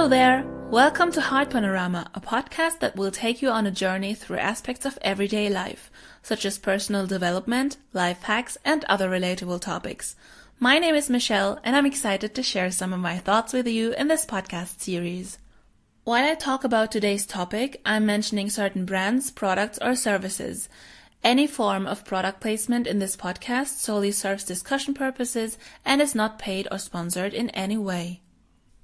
Hello there! Welcome to Heartpanorama, a podcast that will take you on a journey through aspects of everyday life, such as personal development, life hacks, and other relatable topics. My name is Michelle, and I'm excited to share some of my thoughts with you in this podcast series. While I talk about today's topic, I'm mentioning certain brands, products, or services. Any form of product placement in this podcast solely serves discussion purposes and is not paid or sponsored in any way.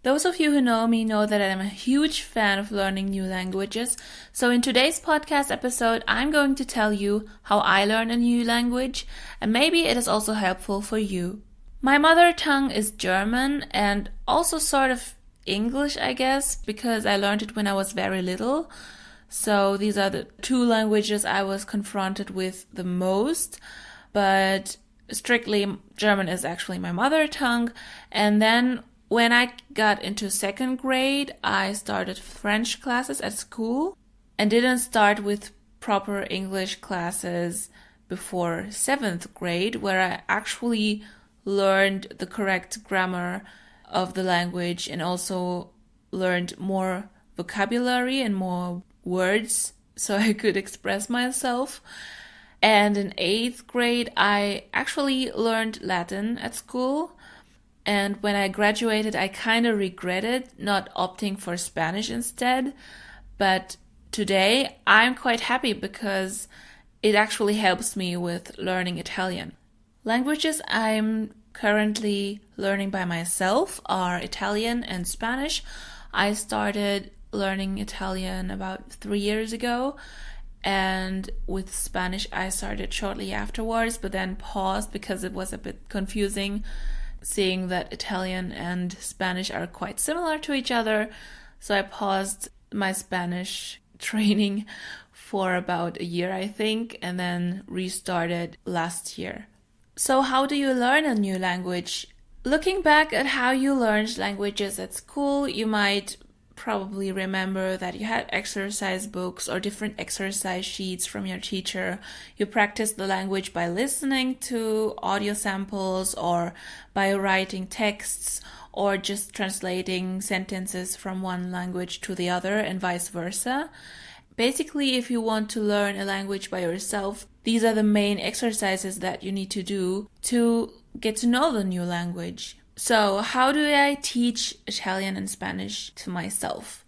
Those of you who know me know that I'm a huge fan of learning new languages, so in today's podcast episode I'm going to tell you how I learn a new language, and maybe it is also helpful for you. My mother tongue is German and also sort of English, I guess, because I learned it when I was very little. So these are the two languages I was confronted with the most, but strictly German is actually my mother tongue. And then when I got into second grade, I started French classes at school and didn't start with proper English classes before seventh grade, where I actually learned the correct grammar of the language and also learned more vocabulary and more words so I could express myself. And in eighth grade, I actually learned Latin at school. And when I graduated, I kind of regretted not opting for Spanish instead. But today, I'm quite happy because it actually helps me with learning Italian. Languages I'm currently learning by myself are Italian and Spanish. I started learning Italian about 3 years ago. And with Spanish, I started shortly afterwards, but then paused because it was a bit confusing, seeing that Italian and Spanish are quite similar to each other. So I paused my Spanish training for about a year, I think, and then restarted last year. So how do you learn a new language? Looking back at how you learned languages at school, you might probably remember that you had exercise books or different exercise sheets from your teacher. You practiced the language by listening to audio samples or by writing texts or just translating sentences from one language to the other and vice versa. Basically, if you want to learn a language by yourself, these are the main exercises that you need to do to get to know the new language. So how do I teach Italian and Spanish to myself?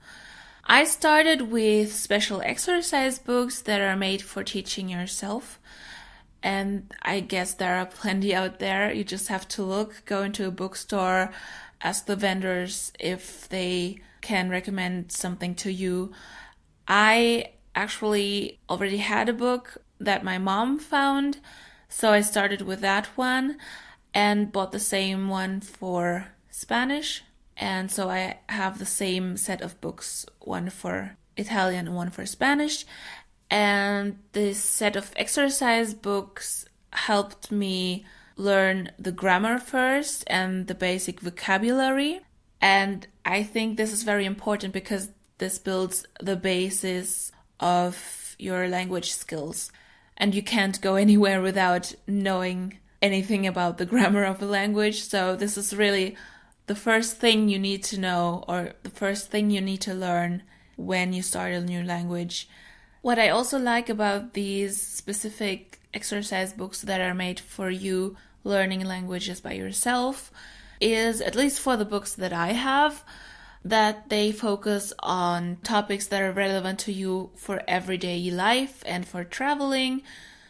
I started with special exercise books that are made for teaching yourself. And I guess there are plenty out there. You just have to look, go into a bookstore, ask the vendors if they can recommend something to you. I actually already had a book that my mom found, so I started with that one and bought the same one for Spanish. And so I have the same set of books, one for Italian and one for Spanish. And this set of exercise books helped me learn the grammar first and the basic vocabulary. And I think this is very important because this builds the basis of your language skills. And you can't go anywhere without knowing anything about the grammar of a language. So this is really the first thing you need to know, or the first thing you need to learn when you start a new language. What I also like about these specific exercise books that are made for you learning languages by yourself is, at least for the books that I have, that they focus on topics that are relevant to you for everyday life and for traveling.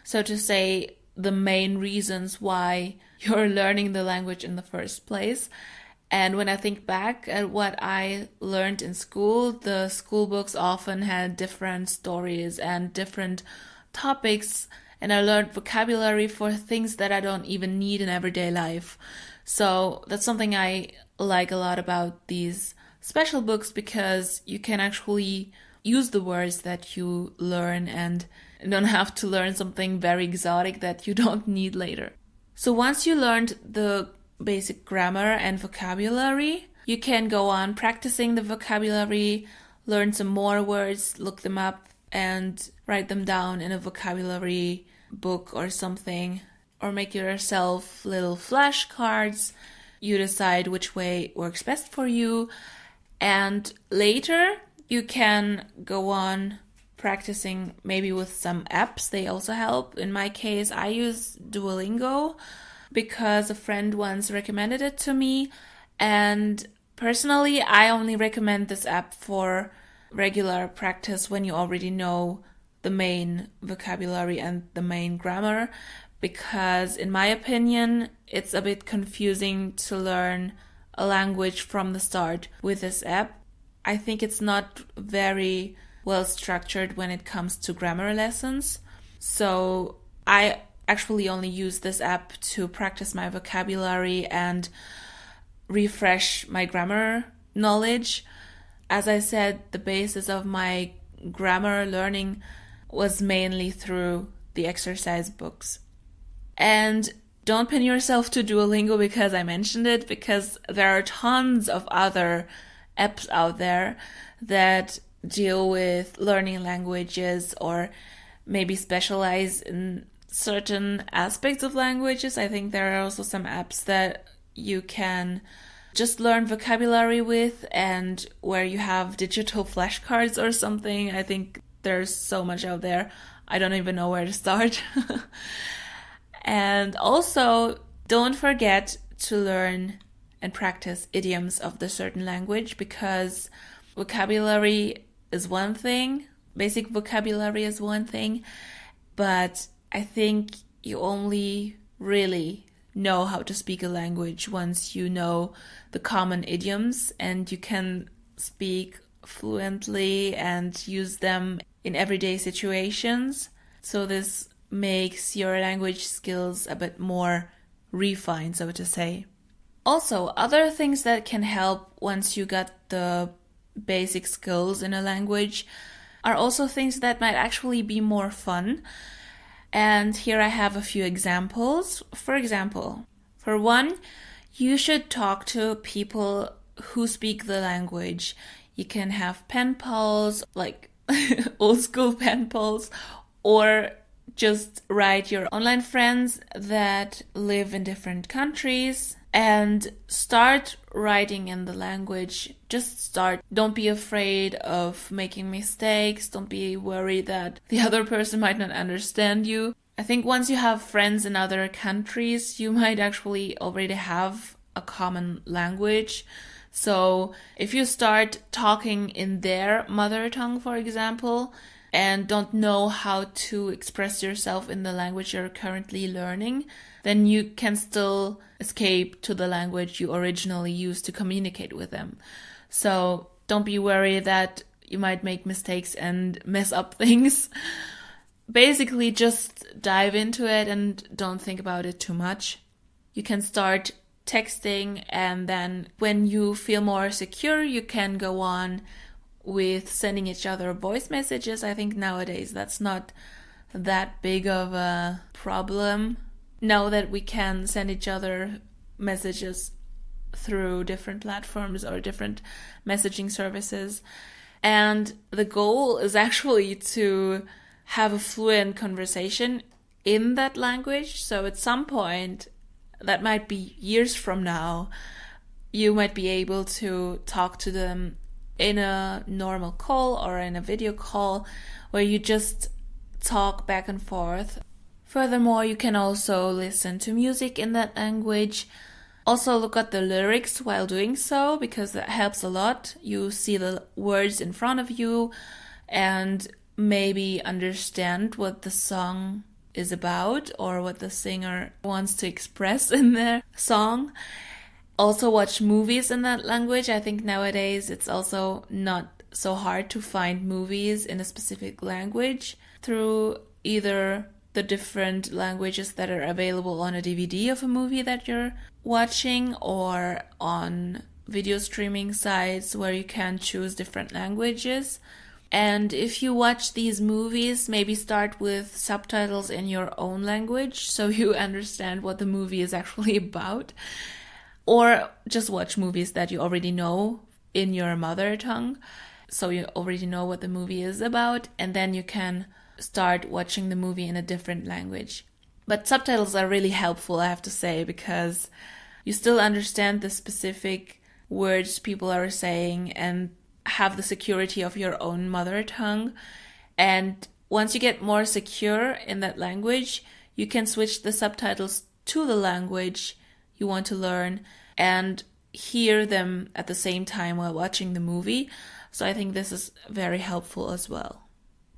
So to say, the main reasons why you're learning the language in the first place. And when I think back at what I learned in school, the school books often had different stories and different topics, and I learned vocabulary for things that I don't even need in everyday life. So that's something I like a lot about these special books, because you can actually use the words that you learn and don't have to learn something very exotic that you don't need later. So once you learned the basic grammar and vocabulary, you can go on practicing the vocabulary, learn some more words, look them up, and write them down in a vocabulary book or something, or make yourself little flashcards. You decide which way works best for you. And later you can go on practicing maybe with some apps. They also help. In my case, I use Duolingo because a friend once recommended it to me. And personally, I only recommend this app for regular practice when you already know the main vocabulary and the main grammar, because in my opinion, it's a bit confusing to learn a language from the start with this app. I think it's not very well structured when it comes to grammar lessons. So I actually only use this app to practice my vocabulary and refresh my grammar knowledge. As I said, the basis of my grammar learning was mainly through the exercise books. And don't pin yourself to Duolingo because I mentioned it, because there are tons of other apps out there that deal with learning languages or maybe specialize in certain aspects of languages. I think there are also some apps that you can just learn vocabulary with, and where you have digital flashcards or something. I think there's so much out there. I don't even know where to start. And also, don't forget to learn and practice idioms of the certain language, because vocabulary is one thing, basic vocabulary is one thing, but I think you only really know how to speak a language once you know the common idioms and you can speak fluently and use them in everyday situations. So this makes your language skills a bit more refined, so to say. Also, other things that can help once you got the basic skills in a language are also things that might actually be more fun. And here I have a few examples. For example, for one, you should talk to people who speak the language. You can have pen pals, like old school pen pals, or just write your online friends that live in different countries and start writing in the language. Just start. Don't be afraid of making mistakes. Don't be worried that the other person might not understand you. I think once you have friends in other countries, you might actually already have a common language. So if you start talking in their mother tongue, for example, and don't know how to express yourself in the language you're currently learning, then you can still escape to the language you originally used to communicate with them. So don't be worried that you might make mistakes and mess up things. Basically, just dive into it and don't think about it too much. You can start texting, and then when you feel more secure, you can go on with sending each other voice messages. I think nowadays that's not that big of a problem. Now that we can send each other messages through different platforms or different messaging services. And the goal is actually to have a fluent conversation in that language. So at some point, that might be years from now, you might be able to talk to them in a normal call or in a video call where you just talk back and forth. Furthermore, you can also listen to music in that language. Also look at the lyrics while doing so, because that helps a lot. You see the words in front of you and maybe understand what the song is about or what the singer wants to express in their song. Also watch movies in that language. I think nowadays it's also not so hard to find movies in a specific language through either the different languages that are available on a DVD of a movie that you're watching, or on video streaming sites where you can choose different languages. And if you watch these movies, maybe start with subtitles in your own language so you understand what the movie is actually about. Or just watch movies that you already know in your mother tongue, so you already know what the movie is about, and then you can start watching the movie in a different language. But subtitles are really helpful, I have to say, because you still understand the specific words people are saying and have the security of your own mother tongue. And once you get more secure in that language, you can switch the subtitles to the language you want to learn and hear them at the same time while watching the movie. So I think this is very helpful as well.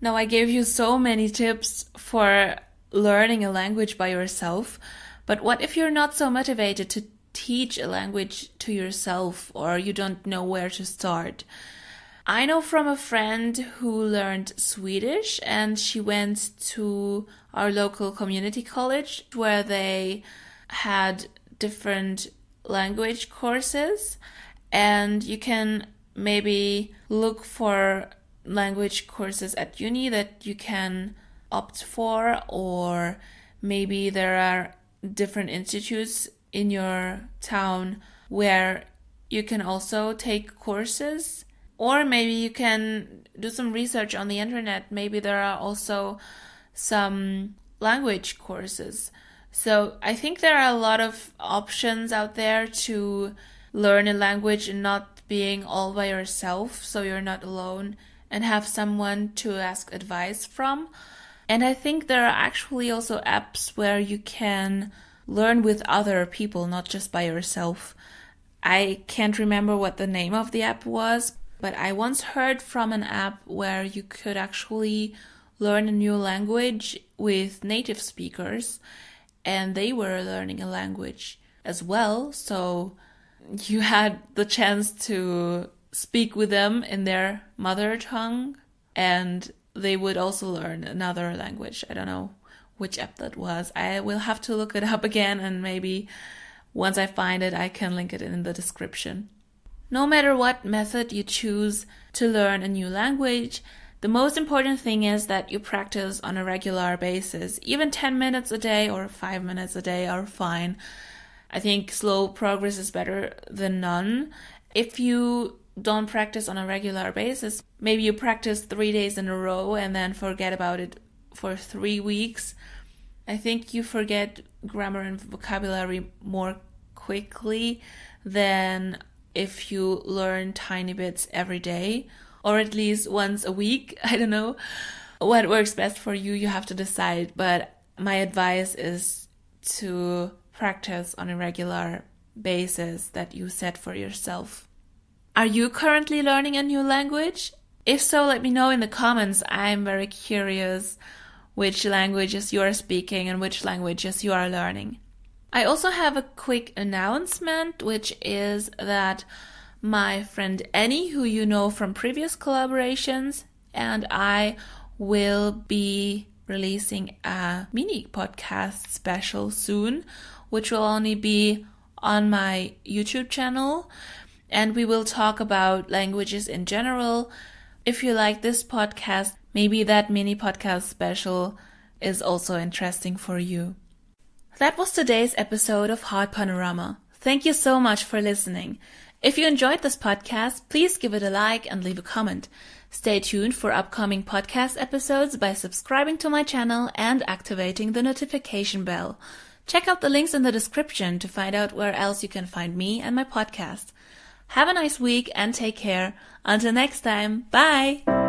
Now, I gave you so many tips for learning a language by yourself, but what if you're not so motivated to teach a language to yourself, or you don't know where to start? I know from a friend who learned Swedish, and she went to our local community college where they had different language courses, and you can maybe look for language courses at uni that you can opt for, or maybe there are different institutes in your town where you can also take courses, or maybe you can do some research on the internet. Maybe there are also some language courses. So I think there are a lot of options out there to learn a language and not being all by yourself, so you're not alone and have someone to ask advice from. And I think there are actually also apps where you can learn with other people, not just by yourself. I can't remember what the name of the app was, but I once heard from an app where you could actually learn a new language with native speakers, and they were learning a language as well. So you had the chance to speak with them in their mother tongue, and they would also learn another language. I don't know which app that was. I will have to look it up again, and maybe once I find it, I can link it in the description. No matter what method you choose to learn a new language, the most important thing is that you practice on a regular basis. Even 10 minutes a day or 5 minutes a day are fine. I think slow progress is better than none. If you don't practice on a regular basis, maybe you practice 3 days in a row and then forget about it for 3 weeks, I think you forget grammar and vocabulary more quickly than if you learn tiny bits every day, or at least once a week. I don't know what works best for you. You have to decide. But my advice is to practice on a regular basis that you set for yourself. Are you currently learning a new language? If so, let me know in the comments. I'm very curious which languages you are speaking and which languages you are learning. I also have a quick announcement, which is that my friend Annie, who you know from previous collaborations, and I will be releasing a mini podcast special soon, which will only be on my YouTube channel, and we will talk about languages in general. If you like this podcast, maybe that mini podcast special is also interesting for you. That was today's episode of heartpanorama. Thank you so much for listening. If you enjoyed this podcast, please give it a like and leave a comment. Stay tuned for upcoming podcast episodes by subscribing to my channel and activating the notification bell. Check out the links in the description to find out where else you can find me and my podcast. Have a nice week and take care. Until next time, bye!